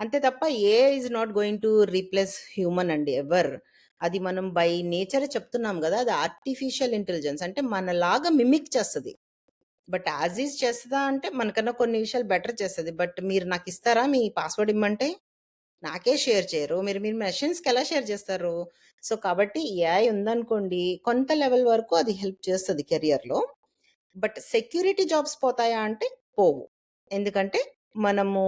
అంతే తప్ప AI is not going to replace human అండి ఎవర్. అది మనం బై నేచరే చెప్తున్నాం గదా! అది ఆర్టిఫిషియల్ ఇంటెలిజెన్స్. అంటే మనలాగా మిమిక్ చేస్తది. బట్ యాజ్ ఈజ్ చేస్తదా అంటే మనకన్నా కొన్ని విషయాలు బెటర్ చేస్తది. బట్ మీరు నాకిస్తారా మీ పాస్వర్డ్ ఇమ్మంటే? నాకే షేర్ చేయరు. మీరు మీరు మెషిన్స్‌కి ఎలా షేర్ చేస్తారు? సో, కాబట్టి ఏఐ ఉందనుకోండి, కొంత లెవెల్ వరకు అది హెల్ప్ చేస్తది కెరియర్‌లో. బట్ సెక్యూరిటీ జాబ్స్ పోతాయా అంటే పోవు. ఎందుకంటే మనము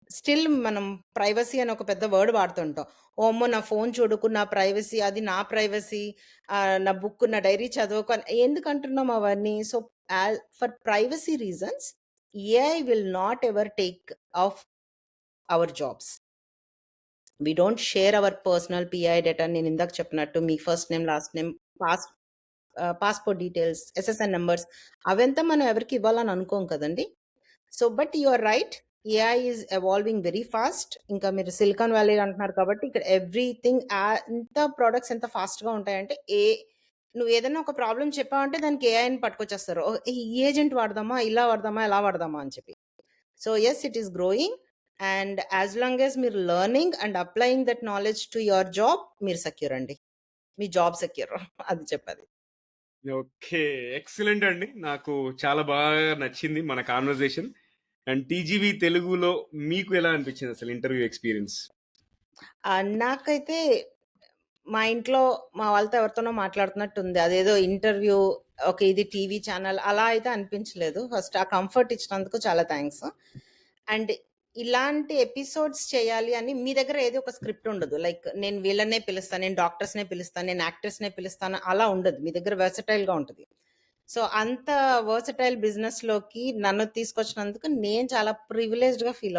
స్టిల్ మనం ప్రైవసీ అని ఒక పెద్ద వర్డ్ వాడుతుంటాం. ఓమ్మో! నా ఫోను చూడకు, నా ప్రైవసీ అది నా ప్రైవసీ, నా బుక్, నా డైరీ చదవకు అని ఎందుకంటున్నాం అవన్నీ? So, for privacy reasons AI will not ever take off our jobs. We don't share our personal PI data నేనిందాక చెప్పినట్టు మీ first name, last name, pass passport details, SSN numbers అవంతా మనం ఎవరికీ ఇవ్వాలని అనుకోం కదండీ! So, but you are right. AI is evolving very fast. ఇంకా మీరు సిలికాన్ వ్యాలీ అంటున్నారు కాబట్టి ఇక్కడ ఎవ్రీథింగ్ ఎంత ప్రొడక్ట్స్ ఎంత ఫాస్ట్‌గా ఉంటాయంటే నువ్వేదైనా ఒక ప్రాబ్లమ్ చెప్పావంటే దానికి ఏఐని పట్టుకొచ్చేస్తారు. ఓహ్! ఈ ఏజెంట్ వాడదామా? ఇలా వాడదామా? ఎలా వాడదామా? అని చెప్పి. So, yes it is growing and as long as మీరు learning and applying that knowledge to your job మీరు సెక్యూర్ అండి. మీ జాబ్ సెక్యూర్ అది చెప్పేది. ఓకే. ఎక్సలెంట్ అండి. నాకు చాలా బాగా నచ్చింది మన కాన్వర్జేషన్. అండ్ టీజీవీ తెలుగులో మీకు ఎలా అనిపించిందసలు ఇంటర్వ్యూ ఎక్స్‌పీరియన్స్? నాకైతే మా ఇంట్లో మా వాళ్ళతో ఎవరితోనో మాట్లాడుతున్నట్టుంది. అదేదో ఇంటర్వ్యూ ఓకే. ఇది టీవీ ఛానల్ అలా అయితే అనిపించలేదు. ఫస్ట్ ఆ కంఫర్ట్ ఇచ్చినందుకు చాలా థాంక్స్. అండ్ ఇలాంటి ఎపిసోడ్స్ చేయాలి అని మీ దగ్గర ఏది ఒక స్క్రిప్ట్ ఉండదు. లైక్ నేను వీళ్ళనే పిలుస్తాను, నేను డాక్టర్స్‌నే పిలుస్తాను, నేను యాక్టర్స్‌నే పిలుస్తాను అలా ఉండదు. మీ దగ్గర వెర్సటైల్‌గా ఉంటది. సో, అంత వెర్సటైల్ బిజినెస్‌లోకి నన్ను తీసుకొచ్చినందుకు నేను చాలా ప్రివిలేజ్డ్‌గా ఫీల్